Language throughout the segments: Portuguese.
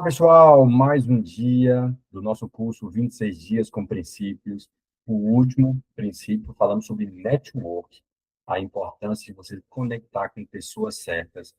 Pessoal, mais um dia do nosso curso 26 dias com princípios. O último princípio, falamos sobre network, a importância de você conectar com pessoas certas.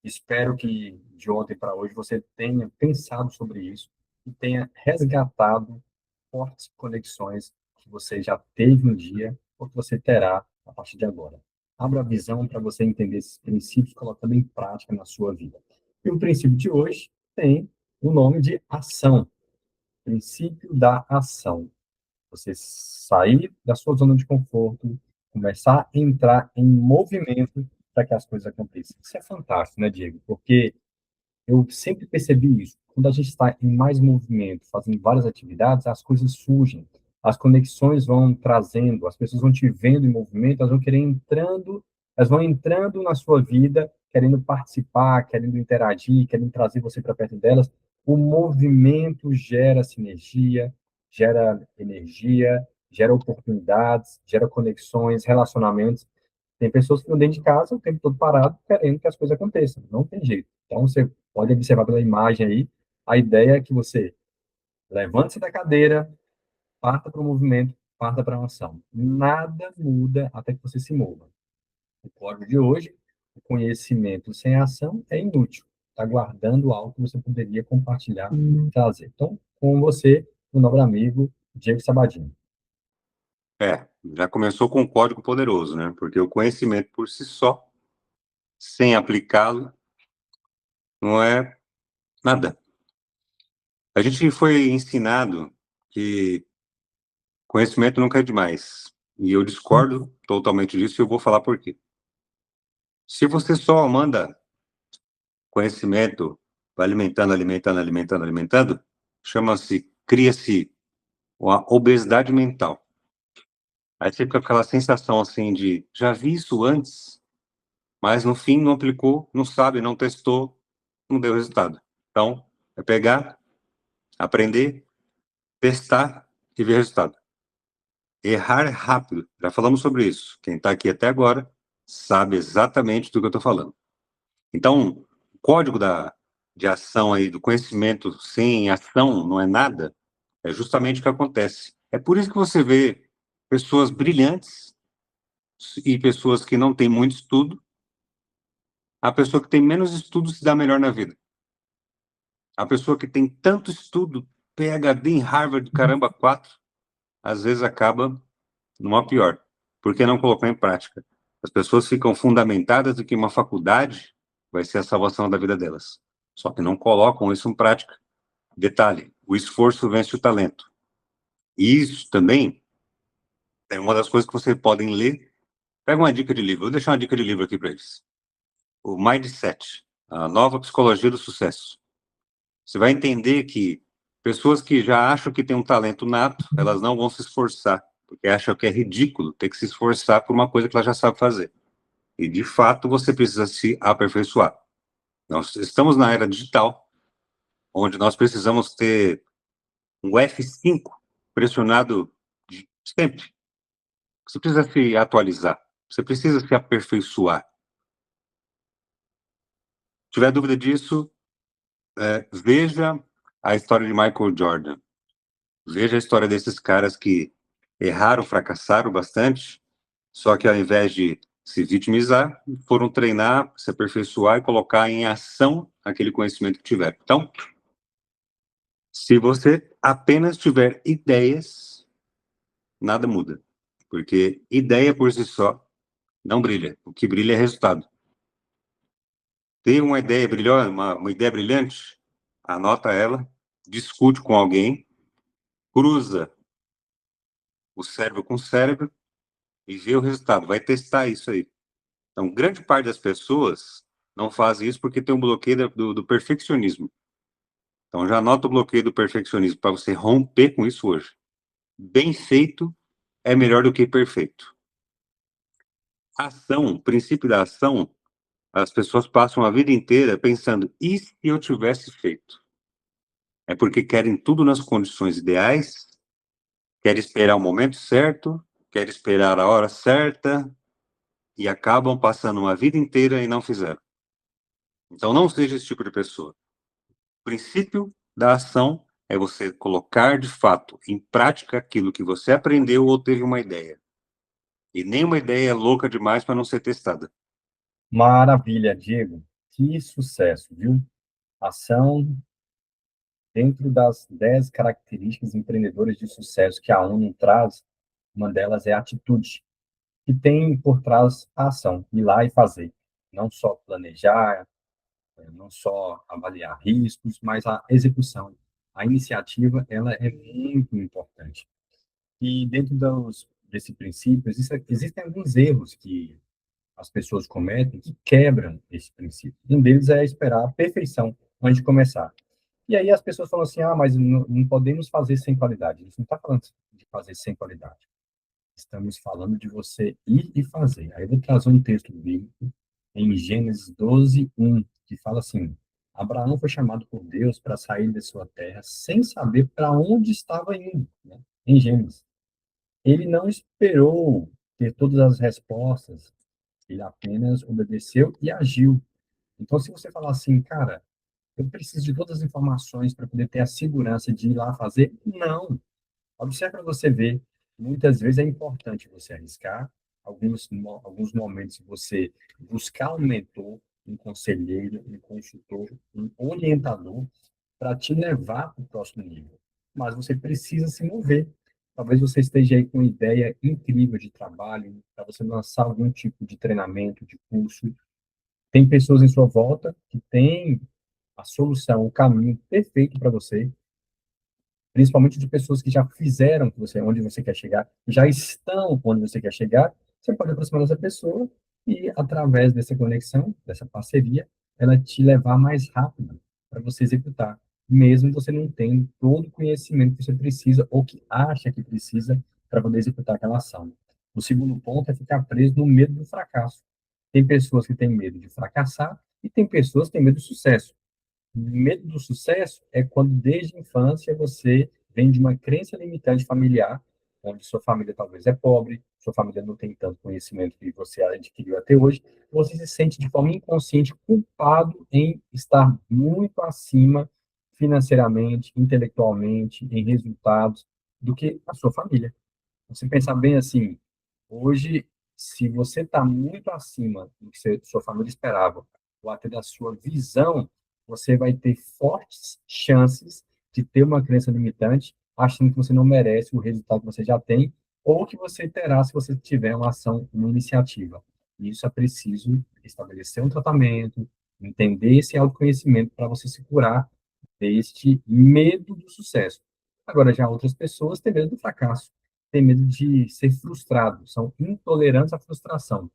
Espero que de ontem para hoje você tenha pensado sobre isso e tenha resgatado fortes conexões que você já teve um dia ou que você terá a partir de agora. Abra a visão para você entender esses princípios, colocando em prática na sua vida. E o princípio de hoje tem o nome de ação, princípio da ação. Você sair da sua zona de conforto, começar a entrar em movimento para que as coisas aconteçam. Isso é fantástico, né, Diego? Porque eu sempre percebi isso. Quando a gente está em mais movimento, fazendo várias atividades, as coisas surgem, as conexões vão trazendo, as pessoas vão te vendo em movimento, elas vão entrando na sua vida, querendo participar, querendo interagir, querendo trazer você para perto delas. O movimento gera sinergia, gera oportunidades, gera conexões, relacionamentos. Tem pessoas que estão dentro de casa o tempo todo parado, querendo que as coisas aconteçam. Não tem jeito. Então, você pode observar pela imagem aí, a ideia é que você levante-se da cadeira, parta para o movimento, parta para a ação. Nada muda até que você se mova. O código de hoje, o conhecimento sem ação é inútil. Está guardando algo que você poderia compartilhar e trazer. Então, com você, o nobre amigo Diego Sabadini. Já começou com um código poderoso, né? Porque o conhecimento por si só, sem aplicá-lo, não é nada. A gente foi ensinado que conhecimento nunca é demais. E eu discordo totalmente disso e eu vou falar por quê. Se você só manda conhecimento, vai alimentando, cria-se uma obesidade mental. Aí você fica com aquela sensação assim de, já vi isso antes, mas no fim não aplicou, não sabe, não testou, não deu resultado. Então, é pegar, aprender, testar e ver resultado. Errar é rápido, já falamos sobre isso. Quem está aqui até agora sabe exatamente do que eu estou falando. Então, o código de ação aí, do conhecimento sem ação não é nada, é justamente o que acontece. É por isso que você vê pessoas brilhantes e pessoas que não têm muito estudo. A pessoa que tem menos estudo se dá melhor na vida. A pessoa que tem tanto estudo, PhD em Harvard, caramba, 4, às vezes acaba numa pior, porque não colocou em prática. As pessoas ficam fundamentadas de que uma faculdade vai ser a salvação da vida delas. Só que não colocam isso em prática. Detalhe, o esforço vence o talento. E isso também é uma das coisas que vocês podem ler. Pega uma dica de livro, vou deixar uma dica de livro aqui para eles. O Mindset, a nova psicologia do sucesso. Você vai entender que pessoas que já acham que têm um talento nato, elas não vão se esforçar, porque acham que é ridículo ter que se esforçar por uma coisa que ela já sabe fazer. E, de fato, você precisa se aperfeiçoar. Nós estamos na era digital, onde nós precisamos ter um F5 pressionado sempre. Você precisa se atualizar, você precisa se aperfeiçoar. Se tiver dúvida disso, veja a história de Michael Jordan. Veja a história desses caras que erraram, fracassaram bastante, só que ao invés de se vitimizar, foram treinar, se aperfeiçoar e colocar em ação aquele conhecimento que tiveram. Então, se você apenas tiver ideias, nada muda, porque ideia por si só não brilha. O que brilha é resultado. Tem uma ideia brilhante, uma ideia brilhante, anota ela, discute com alguém, cruza o cérebro com o cérebro e vê o resultado. Vai testar isso aí. Então, grande parte das pessoas não fazem isso porque tem um bloqueio do perfeccionismo. Então, já anota o bloqueio do perfeccionismo para você romper com isso hoje. Bem feito é melhor do que perfeito. Ação, o princípio da ação, as pessoas passam a vida inteira pensando, e se eu tivesse feito? É porque querem tudo nas condições ideais, querem esperar o momento certo, querem esperar a hora certa, e acabam passando uma vida inteira e não fizeram. Então, não seja esse tipo de pessoa. princípio da ação é você colocar, de fato, em prática aquilo que você aprendeu ou teve uma ideia. E nenhuma ideia é louca demais para não ser testada. Maravilha, Diego. Que sucesso, viu? Ação dentro das 10 características empreendedoras de sucesso que a ONU traz, uma delas é a atitude, que tem por trás a ação, ir lá e fazer. Não só planejar, não só avaliar riscos, mas a execução. A iniciativa, ela é muito importante. E dentro desse princípio, existem alguns erros que as pessoas cometem que quebram esse princípio. Um deles é esperar a perfeição antes de começar. E aí as pessoas falam assim, mas não podemos fazer sem qualidade. A gente não está falando de fazer sem qualidade. Estamos falando de você ir e fazer. Aí eu vou trazer um texto bíblico em Gênesis 12:1, que fala assim: Abraão foi chamado por Deus para sair de sua terra sem saber para onde estava indo, né? Em Gênesis. Ele não esperou ter todas as respostas, ele apenas obedeceu e agiu. Então, se você falar assim, cara, eu preciso de todas as informações para poder ter a segurança de ir lá fazer, não. Observe para você ver, muitas vezes é importante você arriscar, alguns momentos você buscar um mentor, um conselheiro, um consultor, um orientador para te levar para o próximo nível. Mas você precisa se mover. Talvez você esteja aí com uma ideia incrível de trabalho, para você lançar algum tipo de treinamento, de curso. Tem pessoas em sua volta que têm a solução, o caminho perfeito para você, principalmente de pessoas que já fizeram que você, onde você quer chegar, já estão onde você quer chegar, você pode aproximar dessa pessoa e, através dessa conexão, dessa parceria, ela te levar mais rápido para você executar, mesmo você não tendo todo o conhecimento que você precisa ou que acha que precisa para poder executar aquela ação. O segundo ponto é ficar preso no medo do fracasso. Tem pessoas que têm medo de fracassar e tem pessoas que têm medo do sucesso. Medo do sucesso é quando, desde a infância, você vem de uma crença limitante familiar, onde sua família talvez é pobre, sua família não tem tanto conhecimento que você adquiriu até hoje, você se sente de forma inconsciente culpado em estar muito acima financeiramente, intelectualmente, em resultados, do que a sua família. Você pensar bem assim, hoje, se você está muito acima do que sua família esperava, ou até da sua visão, você vai ter fortes chances de ter uma crença limitante, achando que você não merece o resultado que você já tem, ou que você terá se você tiver uma ação, uma iniciativa. E isso é preciso estabelecer um tratamento, entender esse autoconhecimento para você se curar deste medo do sucesso. Agora, já outras pessoas têm medo do fracasso, têm medo de ser frustrado, são intolerantes à frustração.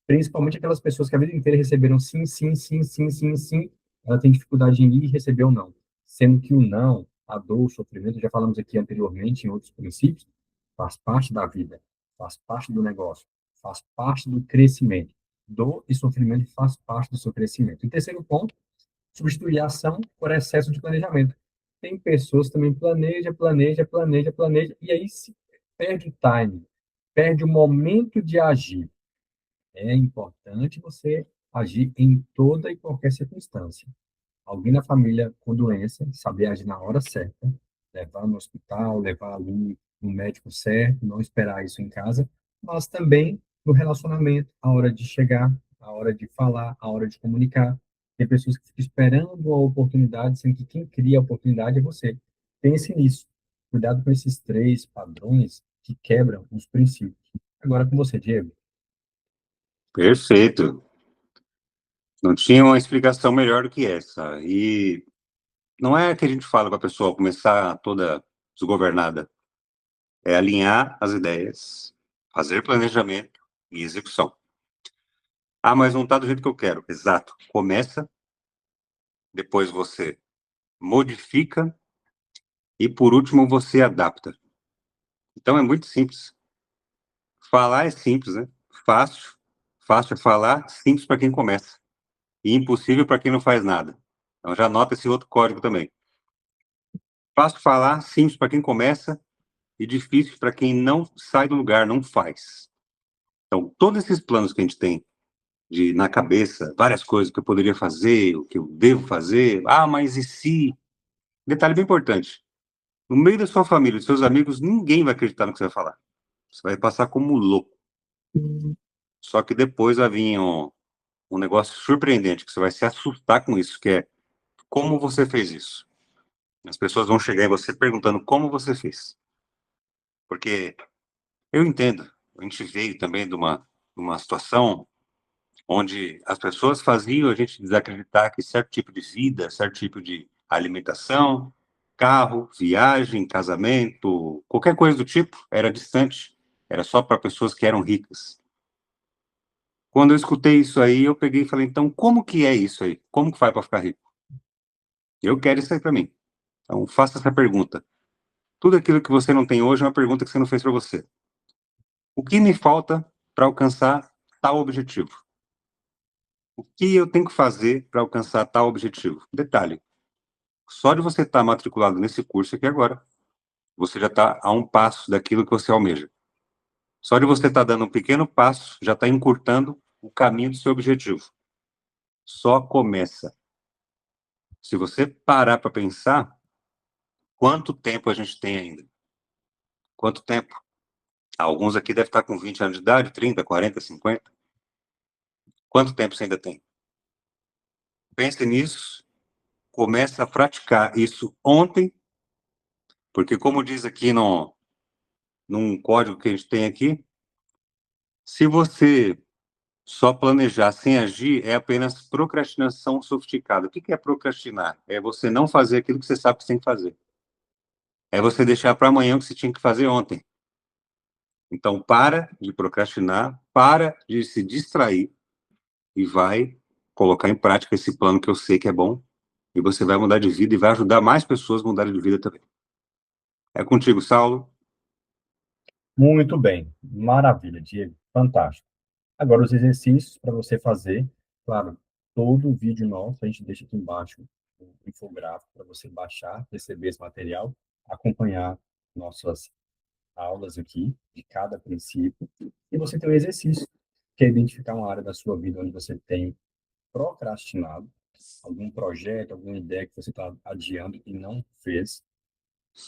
Principalmente aquelas pessoas que a vida inteira receberam sim, sim, sim, sim, sim, sim, ela tem dificuldade em ir e receber o não. Sendo que o não, a dor, o sofrimento, já falamos aqui anteriormente em outros princípios, faz parte da vida, faz parte do negócio, faz parte do crescimento. Dor e sofrimento faz parte do seu crescimento. E terceiro ponto, substituir a ação por excesso de planejamento. Tem pessoas que também planeja, e aí se perde o time, perde o momento de agir. É importante você agir em toda e qualquer circunstância. Alguém na família com doença, saber agir na hora certa, levar no hospital, levar ali no médico certo, não esperar isso em casa, mas também no relacionamento, a hora de chegar, a hora de falar, a hora de comunicar. Tem pessoas que ficam esperando a oportunidade, sendo que quem cria a oportunidade é você. Pense nisso. Cuidado com esses três padrões que quebram os princípios. Agora com você, Diego. Perfeito. Não tinha uma explicação melhor do que essa. E não é que a gente fala para a pessoa começar toda desgovernada. É alinhar as ideias, fazer planejamento e execução. Mas não está do jeito que eu quero. Exato. Começa, depois você modifica e, por último, você adapta. Então, é muito simples. Falar é simples, né? Fácil. Fácil é falar, simples para quem começa. E impossível para quem não faz nada. Então, já anota esse outro código também. Fácil falar, simples para quem começa e difícil para quem não sai do lugar, não faz. Então, todos esses planos que a gente tem na cabeça várias coisas que eu poderia fazer, o que eu devo fazer. Ah, mas e se? Detalhe bem importante. No meio da sua família, dos seus amigos, ninguém vai acreditar no que você vai falar. Você vai passar como louco. Só que depois vai vir um negócio surpreendente, que você vai se assustar com isso, que é como você fez isso. As pessoas vão chegar em você perguntando como você fez. Porque eu entendo, a gente veio também de uma situação onde as pessoas faziam a gente desacreditar que certo tipo de vida, certo tipo de alimentação, carro, viagem, casamento, qualquer coisa do tipo, era distante, era só para pessoas que eram ricas. Quando eu escutei isso aí, eu peguei e falei, então, como que é isso aí? Como que faz para ficar rico? Eu quero isso aí para mim. Então, faça essa pergunta. Tudo aquilo que você não tem hoje é uma pergunta que você não fez para você. O que me falta para alcançar tal objetivo? O que eu tenho que fazer para alcançar tal objetivo? Detalhe, só de você estar matriculado nesse curso aqui agora, você já está a um passo daquilo que você almeja. Só de você estar dando um pequeno passo, já está encurtando o caminho do seu objetivo. Só começa. Se você parar para pensar, quanto tempo a gente tem ainda? Quanto tempo? Alguns aqui devem estar com 20 anos de idade, 30, 40, 50. Quanto tempo você ainda tem? Pense nisso, comece a praticar isso ontem, porque como diz aqui num código que a gente tem aqui, se você só planejar sem agir, é apenas procrastinação sofisticada. O que é procrastinar? É você não fazer aquilo que você sabe que você tem que fazer. É você deixar para amanhã o que você tinha que fazer ontem. Então, para de procrastinar, para de se distrair e vai colocar em prática esse plano que eu sei que é bom e você vai mudar de vida e vai ajudar mais pessoas a mudarem de vida também. É contigo, Saulo. Muito bem, maravilha, Diego, fantástico. Agora, os exercícios para você fazer, claro, todo o vídeo nosso, a gente deixa aqui embaixo o infográfico para você baixar, receber esse material, acompanhar nossas aulas aqui, de cada princípio, e você tem um exercício, que é identificar uma área da sua vida onde você tem procrastinado, algum projeto, alguma ideia que você está adiando e não fez,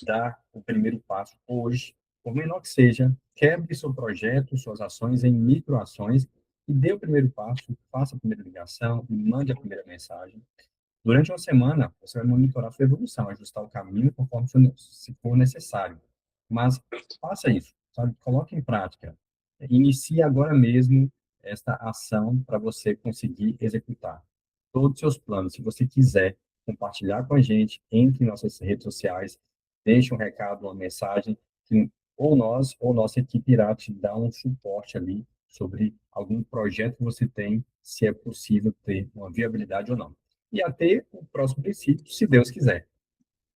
dá o primeiro passo hoje, por menor que seja, quebre seu projeto, suas ações em microações e dê o primeiro passo, faça a primeira ligação e mande a primeira mensagem. Durante uma semana, você vai monitorar sua evolução, ajustar o caminho conforme se for necessário. Mas faça isso, sabe? Coloque em prática. Inicie agora mesmo esta ação para você conseguir executar todos os seus planos. Se você quiser compartilhar com a gente, entre em nossas redes sociais, deixe um recado, uma mensagem, que ou nós ou nossa equipe irá te dar um suporte ali sobre algum projeto que você tem, se é possível ter uma viabilidade ou não. E até o próximo princípio, se Deus quiser.